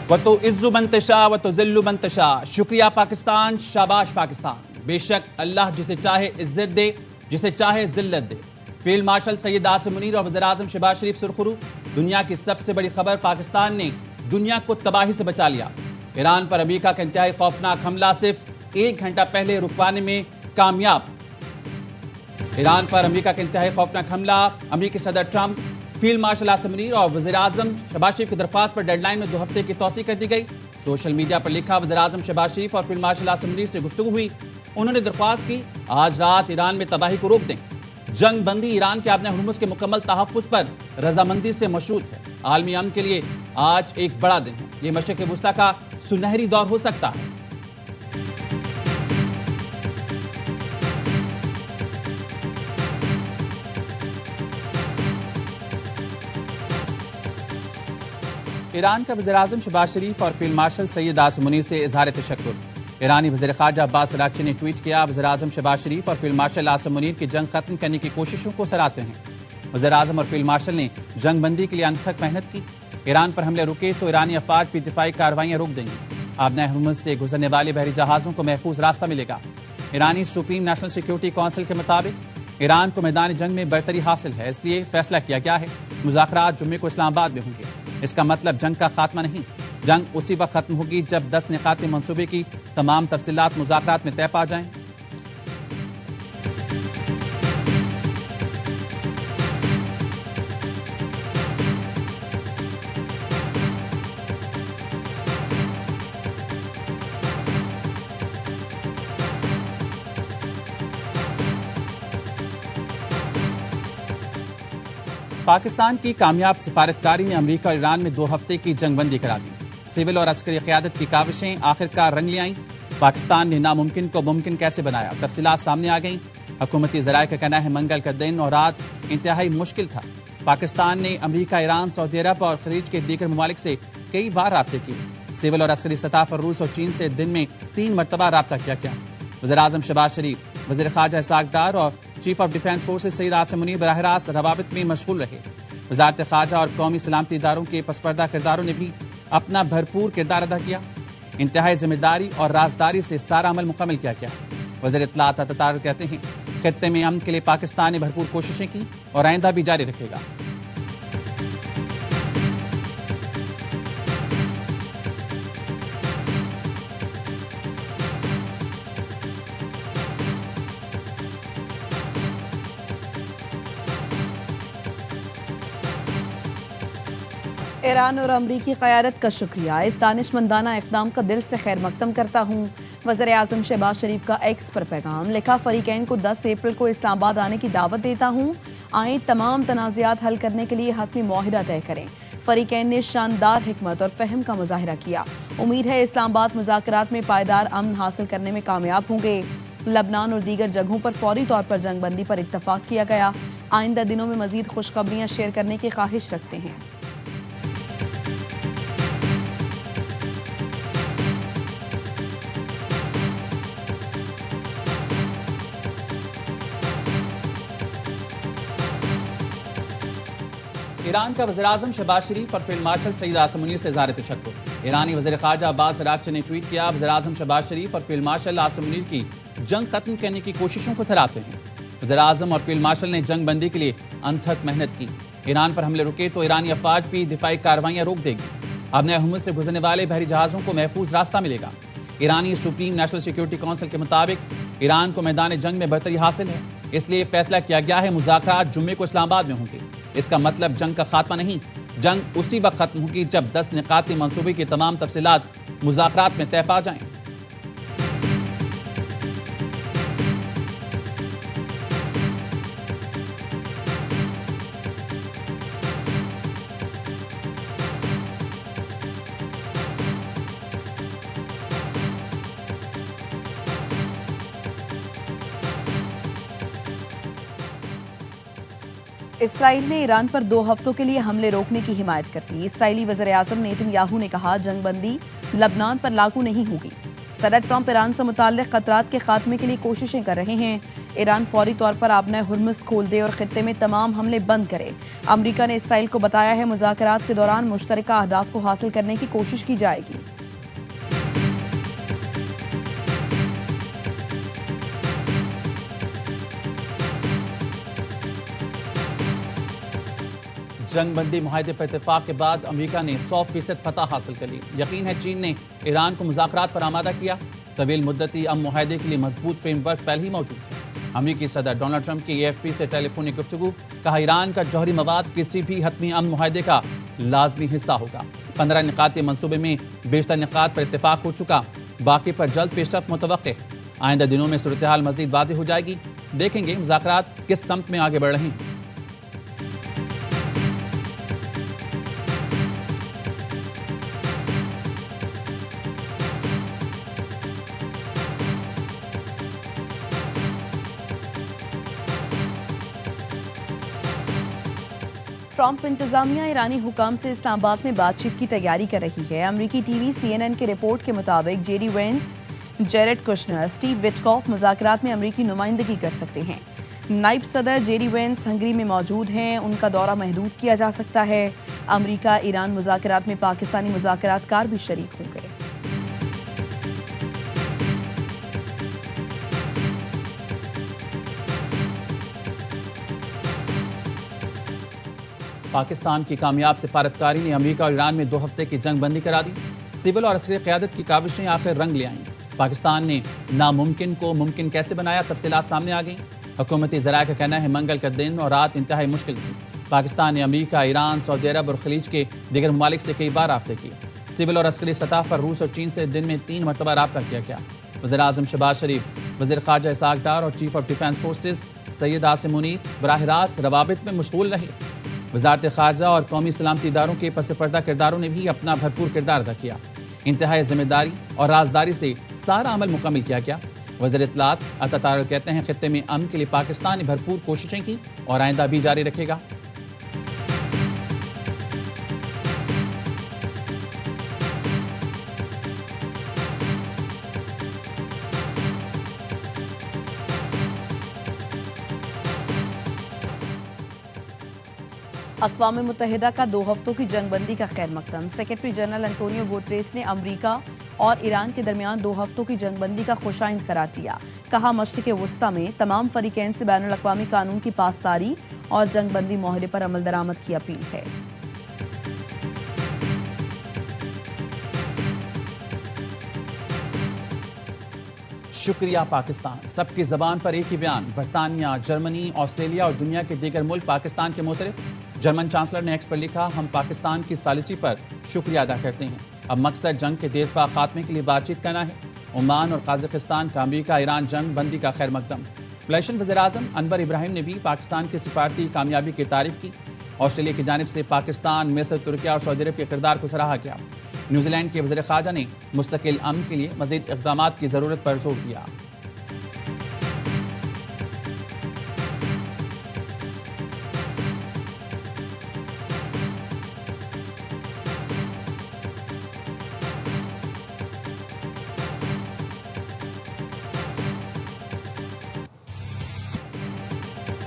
व तो इज्जु मंतशा व तो जिल्लु मंतशा। शुक्रिया पाकिस्तान, शाबाश पाकिस्तान। बेशक अल्लाह जिसे चाहे इज्जत दे, जिसे चाहे जिल्लत दे। फील्ड मार्शल सैयद आसिम मुनीर और वज़ीर-ए-आज़म शहबाज शरीफ सुरखरू। दुनिया की सबसे बड़ी खबर, पाकिस्तान ने दुनिया को तबाही से बचा लिया। ईरान पर अमेरिका का इंतहाई खौफनाक हमला सिर्फ 1 घंटा पहले रुकवाने में कामयाब। ईरान पर अमेरिका का इंतहाई खौफनाक हमला। अमेरिकी सदर Trump, field marshal Asim Munir और वज़ीर-ए-आज़म शहबाज शरीफ की दरख्वास्त पर डेडलाइन में 2 हफ्ते की तौसीह कर दी गई। सोशल मीडिया पर लिखा, वज़ीर-ए-आज़म शहबाज शरीफ और फील्ड मार्शल आसिम मुनीर से गुफ्तगू हुई। उन्होंने दरख्वास्त की आज रात ईरान में तबाही को रोक दें। जंग बंदी ईरान के आबने हुर्मुज़ के मुकम्मल तहफ़्फ़ुज़ पर रजामंदी से मशरूत है। आलमी अमन के लिए आज एक बड़ा दिन है। ये मशरिक़ वुस्ता का सुनहरी दौर हो सकता है। ईरान का वज़ीर-ए-आज़म शहबाज शरीफ और फील्ड मार्शल सैयद आसिम मुनीर से इज़हार तशक्कुर। ईरानी वज़ीर ख़ारजा अब्बास अराग़ची ने ट्वीट किया, वज़ीर-ए-आज़म शहबाज शरीफ और फील्ड मार्शल आसिम मुनीर की जंग खत्म करने की कोशिशों को सराहते हैं। वज़ीर-ए-आज़म और फील्ड मार्शल ने जंग बंदी के लिए अनथक मेहनत की। ईरान पर हमले रुके तो ईरानी अफवाज भी दिफाई कार्रवाइयाँ रोक देंगी। आबनाए हुर्मुज़ से गुजरने वाले बहरी जहाज़ों को महफूज रास्ता मिलेगा। ईरानी सुप्रीम नेशनल सिक्योरिटी काउंसिल के मुताबिक ईरान को मैदान जंग में बरतरी हासिल है, इसलिए फैसला किया गया है मुज़ाकरात जुम्मे को इस्लामाबाद में होंगे। इसका मतलब जंग का खात्मा नहीं, जंग उसी वक्त खत्म होगी जब 10 निकाती मंसूबे की तमाम तफसीलात मुज़ाकरात में तय पा जाएं। पाकिस्तान की कामयाब सिफारतकारी ने अमेरिका और ईरान में 2 हफ्ते की जंगबंदी करा दी। सिविल और अस्करी क़यादत की काविशें आखिरकार रंग ले आईं। पाकिस्तान ने नामुमकिन को मुमकिन कैसे बनाया, तफसीलात सामने आ गईं। हुकूमती ज़राए का कहना है मंगल का दिन और रात इंतहाई मुश्किल था। पाकिस्तान ने अमेरिका, ईरान, सऊदी अरब और खलीज के दीगर ममालिक से कई बार राब्ते किए। सिविल और अस्करी सतह पर रूस और चीन से दिन में 3 मरतबा राब्ता किया गया। वज़ीर-ए-आज़म शहबाज शरीफ, वज़ीर ख़ारजा इसाक डार और chief of defence forces Syed Asim Munir बराह रास्त रवाबित में मशगूल रहे। वज़ारत ख़ारजा और कौमी सलामती इदारों के पसपर्दा किरदारों ने भी अपना भरपूर किरदार अदा किया। इंतहाई जिम्मेदारी और राजदारी से सारा अमल मुकम्मल किया गया। वज़ीर इत्तलात अतातार कहते हैं, खित्ते में अमन के लिए पाकिस्तान ने भरपूर कोशिशें की और आइंदा भी जारी रखेगा। ईरान और अमरीकी क़यादत का शुक्रिया। इस दानिशमंदाना इक़दाम का दिल से खैर मकदम करता हूँ। वज़ीर-ए-आज़म शहबाज शरीफ का एक्स पर पैगाम लिखा, फ़रीक़ैन को 10 अप्रैल को इस्लामाबाद आने की दावत देता हूँ। आए तमाम तनाज़ात हल करने के लिए हतमी मुआहिदा तय करें। फ़रीक़ैन ने शानदार हिकमत और फ़हम का मुज़ाहिरा किया। उम्मीद है इस्लामाबाद मुज़ाकरात में पायदार अमन हासिल करने में कामयाब होंगे। लबनान और दीगर जगहों पर फौरी तौर पर जंगबंदी पर इत्तफ़ाक़ किया गया। आइंदा दिनों में मज़ीद खुशखबरियाँ शेयर करने की ख्वाहिश रखते हैं। ईरान का वज़ीर-ए-आज़म शहबाज शरीफ और फील्ड मार्शल सैयद आसिम मुनीर से इज़हार तशक्कुर। ईरानी वज़ीर ख़ारजा अब्बास अराग़ची ने ट्वीट किया, वज़ीर-ए-आज़म शहबाज शरीफ और फील्ड मार्शल आसिम मुनीर की जंग खत्म करने की कोशिशों को सराहते हैं। वज़ीर-ए-आज़म और फील्ड मार्शल ने जंग बंदी के लिए अनथक मेहनत की। ईरान पर हमले रुके तो ईरानी अफवाज भी दिफाई कार्रवाइयाँ रोक देगी। आबनाए हुर्मुज़ से गुजरने वाले बहरी जहाज़ों को महफूज रास्ता मिलेगा। ईरानी सुप्रीम नेशनल सिक्योरिटी काउंसिल के मुताबिक ईरान को मैदान जंग में बरतरी हासिल है, इसलिए फैसला किया गया है मुज़ाकरात जुम्मे को इस्लामाबाद में होंगे। इसका मतलब जंग का खात्मा नहीं, जंग उसी वक्त खत्म होगी जब 10 निकाती मंसूबे की तमाम तफसीलात मुज़ाकरात में तय पा जाएं। इसराइल ने ईरान पर 2 हफ्तों के लिए हमले रोकने की हिमायत कर दी। इसराइली वज़ीर-ए-आज़म नेतन्याहू ने कहा, जंगबंदी लबनान पर लागू नहीं होगी। सदर ट्रंप ईरान से मुताल्लिक़ खतरात के खात्मे के लिए कोशिशें कर रहे हैं। ईरान फौरी तौर पर आबना हुर्मुज़ खोल दे और खित्ते में तमाम हमले बंद करे। अमेरिका ने इसराइल को बताया है मुज़ाकरात के दौरान मुश्तरका अहदाफ को हासिल करने की कोशिश की जाएगी। जंगबंदी मुआहदे पर इत्तेफाक के बाद अमेरिका ने 100% फतह हासिल कर ली। यकीन है चीन ने ईरान को मुज़ाकरात पर आमादा किया। तवील मुद्दती मुआहदे के लिए मजबूत फ्रेमवर्क पहले ही मौजूद है। अमेरिकी सदर डोनाल्ड ट्रंप की AFP से टेलीफोनिक गुफ्तगू, कहा ईरान का जौहरी मवाद किसी भी हतमी मुआहदे का लाजमी हिस्सा होगा। 15 निकाती मनसूबे में बेशतर निकात पर इत्तेफाक हो चुका, बाकी पर जल्द पेशरफ मुतवक्के। आइंदा दिनों में सूरत हाल मजीद वाज़ेह हो जाएगी। देखेंगे मुज़ाकरात किस सम्त में आगे बढ़ रहे हैं। ट्रंप इंतजामिया ईरानी हुकाम से इस्लामाबाद में बातचीत की तैयारी कर रही है। अमेरिकी टीवी CNN की रिपोर्ट के मुताबिक JD Vance, Jared Kushner, Steve Witkoff मुज़ाकरात में अमेरिकी नुमाइंदगी कर सकते हैं। नायब सदर जेडी वेंस हंगरी में मौजूद हैं, उनका दौरा महदूद किया जा सकता है। अमेरिका ईरान मुज़ाकरात में पाकिस्तानी मुज़ाकरातकार भी शरीक होंगे। पाकिस्तान की कामयाब सिफारतकारी ने अमेरिका और ईरान में 2 हफ्ते की जंग बंदी करा दी। सिविल और अस्करी क़यादत की काविशें आखिर रंग ले आईं। पाकिस्तान ने नामुमकिन को मुमकिन कैसे बनाया, तफसीलात सामने आ गईं। हुकूमती ज़राए का कहना है मंगल का दिन और रात इंतहाई मुश्किल थी। पाकिस्तान ने अमेरिका, ईरान, सऊदी अरब और खलीज के दीगर ममालिक से कई बार राब्ते किए। सिविल और अस्करी सतह पर रूस और चीन से दिन में 3 मरतबा राब्ता किया गया। वज़ीर-ए-आज़म शहबाज शरीफ, वज़ीर ख़ारजा इसहाक़ डार और chief of defence forces Syed Asim Munir बराह रास्त रवाबित में मशगूल रहे। वज़ारत ख़ारजा और कौमी सलामती इदारों के पस पर्दा किरदारों ने भी अपना भरपूर किरदार अदा किया। इंतहाई जिम्मेदारी और राजदारी से सारा अमल मुकम्मल किया गया। वज़ीर इत्तलात अता तारर कहते हैं खित्ते में अमन के लिए पाकिस्तान ने भरपूर कोशिशें की और आइंदा भी जारी रखेगा। अक़वाम मुत्तहिदा का 2 हफ्तों की जंगबंदी का खैर मकदम। सेक्रेटरी जनरल एंटोनियो गुटेरेस ने अमेरिका और ईरान के दरमियान 2 हफ्तों की जंगबंदी का खुशाइंद करार दिया। कहा मशरिक़ वुस्ता में तमाम फरीकैन से बैनुल अक़वामी कानून की पासदारी और जंगबंदी माहदे पर अमल दरामद की अपील है। शुक्रिया पाकिस्तान। सबकी ज़बान पर एक ही बयान। बरतानिया, जर्मनी, ऑस्ट्रेलिया और दुनिया के दीगर मुल्क पाकिस्तान के मुतरफ। जर्मन चांसलर ने एक्स पर लिखा, हम पाकिस्तान की सालिसी पर शुक्रिया अदा करते हैं। अब मकसद जंग के देरपा खात्मे के लिए बातचीत करना है। ओमान और काज़ाकिस्तान का अमेरिका ईरान जंग बंदी का खैर मकदम। मलेशियन वज़ीर-ए-आज़म अनवर इब्राहिम ने भी पाकिस्तान की सिफारती कामयाबी की तारीफ की। ऑस्ट्रेलिया की जानिब से पाकिस्तान, मिस्र, तुर्किया और सऊदी अरब के किरदार को सराहा गया। न्यूजीलैंड के वज़ीर ख़ारजा ने मुस्तकिल अमन के लिए मज़ीद इक़दामात की ज़रूरत पर जोर दिया।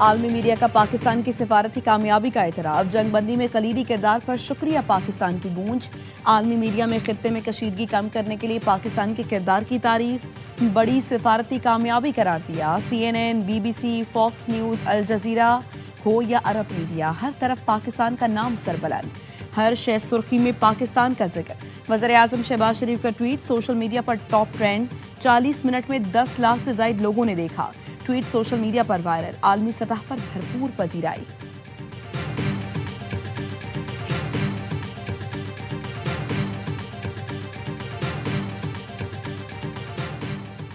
आलमी मीडिया का पाकिस्तान की सिफारती कामयाबी का एतराफ़। जंगबंदी में कलीदी किरदार पर शुक्रिया पाकिस्तान की गूंज। आलमी मीडिया में खित्ते में कशीदगी कम करने के लिए पाकिस्तान के किरदार की तारीफ। बड़ी सिफारती कामयाबी करार दिया। CNN, BBC, Fox News, Al Jazeera हो या अरब मीडिया, हर तरफ पाकिस्तान का नाम सरबलंद। हर शय सुर्खी में पाकिस्तान का जिक्र। वज़ीर-ए-आज़म शहबाज शरीफ का ट्वीट सोशल मीडिया पर टॉप ट्रेंड। 40 मिनट में 10 लाख से ज़ायद लोगों ने देखा। ट्वीट सोशल मीडिया पर वायरल। आलमी सतह पर भरपूर पजीराई।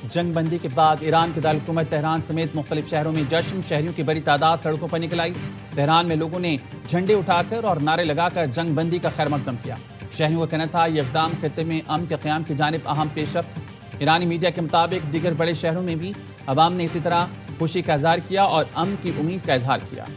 जंगबंदी के बाद ईरान के दारकूमत तेहरान समेत मुख्तलिफ शहरों में जश्न। शहरियों की बड़ी तादाद सड़कों पर निकल आई। तेहरान में लोगों ने झंडे उठाकर और नारे लगाकर जंगबंदी का खैर मकदम किया। शहरियों का कहना था, ये इक़दाम खित्ते में अमन के क़याम की जानिब अहम पेशरफ्त। ईरानी मीडिया के मुताबिक दीगर बड़े शहरों में भी अवाम ने इसी तरह खुशी का इजहार किया और अमन की उम्मीद का इजहार किया।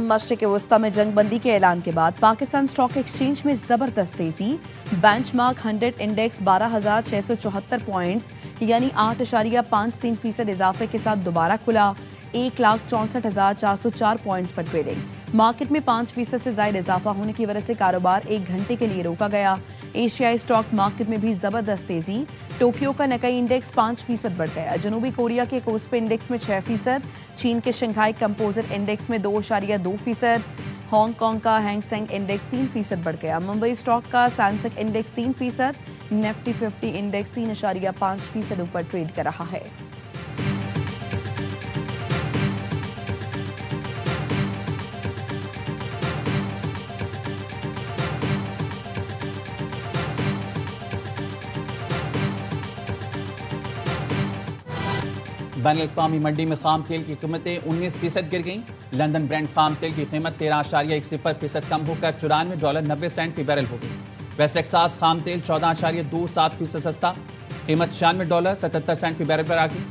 मशरिक़ वस्ता में जंगबंदी के ऐलान के बाद पाकिस्तान स्टॉक एक्सचेंज में जबरदस्त तेजी। बेंचमार्क 100 इंडेक्स 12,674 पॉइंट्स यानी 8.53% इजाफे के साथ दोबारा खुला। 1,64,404 पॉइंट्स पर ट्रेडिंग। मार्केट में 5% से ज्यादा इजाफा होने की वजह से कारोबार 1 घंटे के लिए रोका गया। एशियाई स्टॉक मार्केट में भी जबरदस्त तेजी। टोक्यो का निकाई इंडेक्स 5% बढ़ गया। जनूबी कोरिया के कोस्पे इंडेक्स में 6%, चीन के शंघाई कंपोजिट इंडेक्स में 2.2%, हांगकांग का हैंगसेंग इंडेक्स 3% बढ़ गया। मुंबई स्टॉक का सैनसेक्स इंडेक्स 3%, निफ्टी 50 इंडेक्स 3.5% ऊपर ट्रेड कर रहा है। बैन अवी मंडी में खाम तेल की कीमतें 19% गिर गईं। लंदन ब्रांड खाम तेल की कीमत 13.10% कम होकर $94.90 फी बैरल हो गई। वेस्ट टेक्सास खाम तेल 14.27% सस्ता, कीमत $96.77 फी बैरल पर आ गई।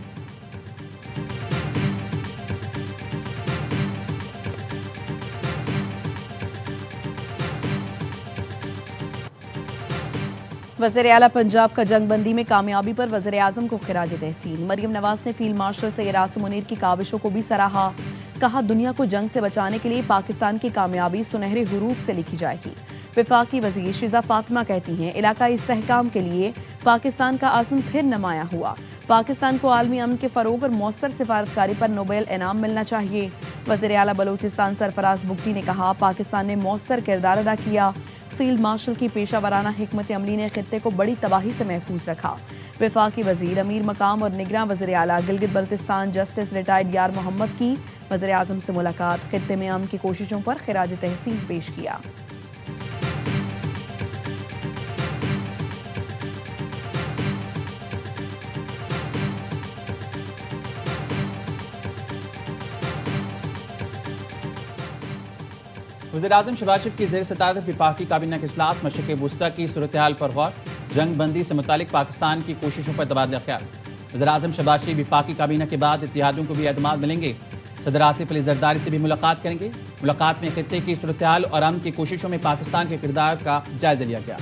वज़ीर आला पंजाब का जंगबंदी में कामयाबी पर वज़ीर आज़म को खिराज तहसीन। मरियम नवाज ने फील्ड मार्शल सैयद आसिम मुनीर की काविशों को भी सराहा। कहा, दुनिया को जंग से बचाने के लिए पाकिस्तान की कामयाबी सुनहरे हुरूफ से लिखी जाएगी। वफाकी वज़ीर शिजा फातिमा कहती हैं, इलाकाई इस्तेहकाम के लिए पाकिस्तान का आज़म फिर नुमाया हुआ। पाकिस्तान को आलमी अमन के फरोग और मौसर सिफारतकारी पर नोबेल इनाम मिलना चाहिए। वज़ीर आला बलूचिस्तान सरफराज बुगटी ने कहा, पाकिस्तान ने मौसर किरदार अदा किया। फील्ड मार्शल की पेशा वराना हिकमत अमली ने खित्ते को बड़ी तबाही से महफूज रखा। वफाकी वजीर अमीर मकाम और निगरान वज़ीर आला गिलगित बल्तिस्तान जस्टिस रिटायर्ड यार मोहम्मद की वज़ीर आज़म से मुलाकात। खित्ते में अमन की कोशिशों पर खिराज तहसीन पेश किया। वज़ीर-ए-आज़म शहबाज शरीफ की ज़ेर सदारत वफाकी काबीना के इजलास। मशरिक़ वस्ता की सूरत हाल पर गौर। जंग बंदी से मुतालिक पाकिस्तान की कोशिशों पर तबादला ख्याल। वज़ीर-ए-आज़म शहबाज शरीफ वफाकी काबीना के बाद इत्तेहादियों को भी एतमाद मिलेंगे। सदर आसिफ अली जरदारी से भी मुलाकात करेंगे। मुलाकात में खित्ते की सूरत हाल और अमन की कोशिशों में पाकिस्तान के किरदार का जायजा लिया गया।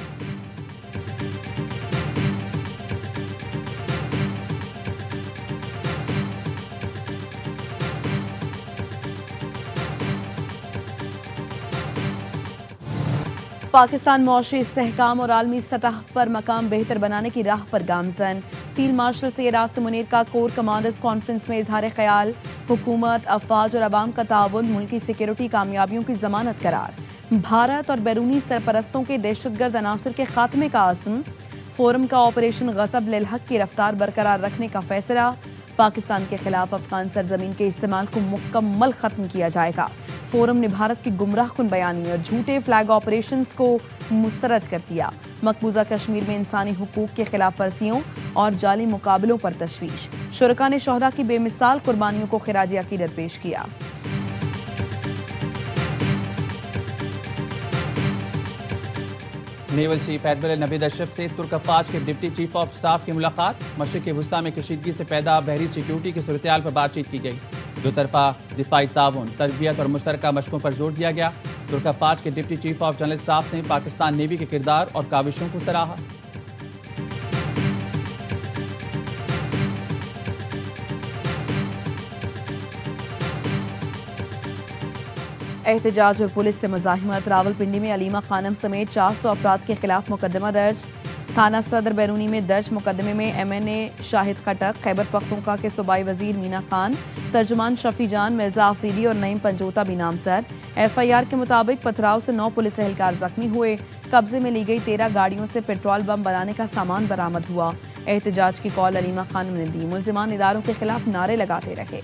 पाकिस्तान मुआशी इस्तेहकाम और आलमी सतह पर मकाम बेहतर बनाने की राह पर गामजन। फील्ड मार्शल सैयद आसिम मुनीर का कोर कमांडर्स कॉन्फ्रेंस में इजहार ख्याल। हुकूमत, अफवाज और अवाम का ताउन मुल्की सिक्योरिटी कामयाबियों की जमानत करार। भारत और बैरूनी सरपरस्तों के दहशतगर्द अनासर के खात्मे का आज़म। फोरम का ऑपरेशन गज़ब लिल हक की रफ्तार बरकरार रखने का फैसला। पाकिस्तान के खिलाफ अफगान सरजमीन के इस्तेमाल को मुकम्मल खत्म किया जाएगा। फोरम ने भारत की गुमराहकुन बयानी और झूठे फ्लैग ऑपरेशंस को मुस्तरद कर दिया। मकबूजा कश्मीर में इंसानी हुकूक के खिलाफ वर्जियों और जाली मुकाबलों पर तशवीश। शुरका ने शोहदा की बेमिसाल कुर्बानियों को खिराज अकीदत पेश किया। Naval chief admiral Naveed Ashraf से तुर्क अफवाज के डिप्टी चीफ ऑफ स्टाफ की मुलाकात। मशरिक़ वस्ता में कशीदगी से पैदा बहरी सिक्योरिटी की सूरत हाल पर बातचीत की गई। दो तरफा दिफाई ताउन, तरबियत और मुश्तरका मशकों पर जोर दिया गया। तुर्क अफवाज के deputy chief of general staff ने पाकिस्तान नेवी के किरदार और काविशों को सराहा। एहतजाज और पुलिस से मुजाहिमत। रावलपिंडी में अलीमा खानम समेत 400 अफराद के खिलाफ मुकदमा दर्ज। थाना सदर बैरूनी में दर्ज मुकदमे में MNA शाहिद खटक, खैबर पख्तूनख्वा के सूबाई वजीर मीना खान, तर्जुमान शफी जान, मिर्जा आफरीदी और नईम पंजोता भी नामजद। FIR के मुताबिक पथराव से 9 पुलिस एहलकार जख्मी हुए। कब्जे में ली गई 13 गाड़ियों से पेट्रोल बम बनाने का सामान बरामद हुआ। एहतजाज की कॉल अलीमा खानम ने दी। मुल्जिमान इदारों के खिलाफ नारे लगाते रहे।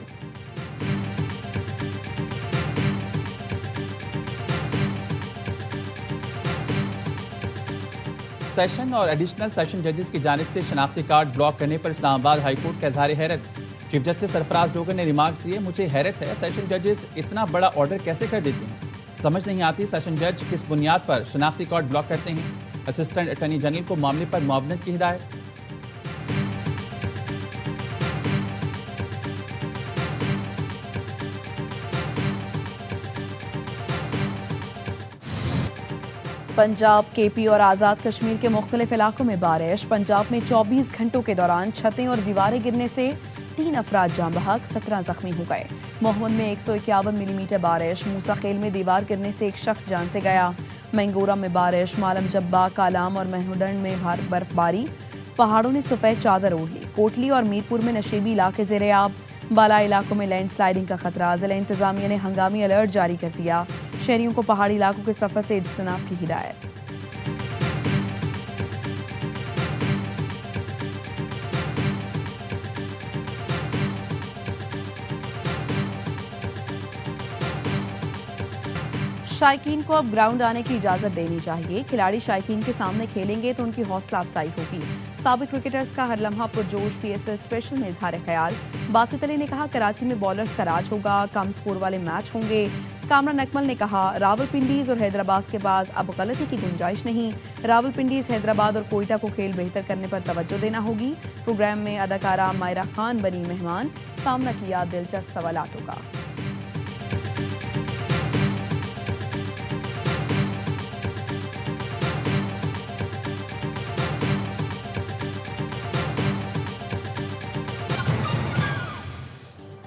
सेशन और एडिशनल सेशन जजेस की जानिब से शनाख्ती कार्ड ब्लॉक करने पर इस्लामाबाद हाईकोर्ट का इजहार हैरत। चीफ जस्टिस सरफराज डोगर ने रिमार्क्स दिए, मुझे हैरत है सेशन जजेस इतना बड़ा ऑर्डर कैसे कर देते हैं। समझ नहीं आती सेशन जज किस बुनियाद पर शनाख्ती कार्ड ब्लॉक करते हैं। असिस्टेंट अटॉर्नी जनरल को मामले पर मुआवनत की हिदायत। पंजाब, केपी और आज़ाद कश्मीर के मुख्तलिफ इलाकों में बारिश। पंजाब में 24 घंटों के दौरान छतें और दीवारें गिरने से 3 अफराद जान बहक, 17 जख्मी हो गए। मोहम्मद में 151 मिलीमीटर बारिश। मूसा खेल में दीवार गिरने से एक शख्स जान से गया। मैंगोरा में बारिश। मालम जब्बा, कालाम और महनुडन में बर्फबारी। पहाड़ों ने सफेद चादर ओढ़ ली। कोटली और मीरपुर में नशेबी इलाके ज़ेर-ए-आब। बाला इलाकों में लैंडस्लाइडिंग का खतरा। जिला इंतजामिया ने हंगामी अलर्ट जारी कर दिया। शहरियों को पहाड़ी इलाकों के सफर से इज्तनाब की हिदायत। शायकीन को अब ग्राउंड आने की इजाजत देनी चाहिए। खिलाड़ी शायकीन के सामने खेलेंगे तो उनकी हौसला अफजाई होगी। साबिक क्रिकेटर्स का हर लम्हा पुरजोश PSL स्पेशल में इजहार ख्याल। बासित अली ने कहा कराची में बॉलर्स का राज होगा, कम स्कोर वाले मैच होंगे। कामरान अकमल ने कहा रावलपिंडीज और हैदराबाद के पास अब गलती की गुंजाइश नहीं। रावलपिंडीज, हैदराबाद और कोयटा को खेल बेहतर करने पर तवज्जो देना होगी। प्रोग्राम में अदाकारा मायरा खान बनी मेहमान। सामना किया दिलचस्प सवालातों का।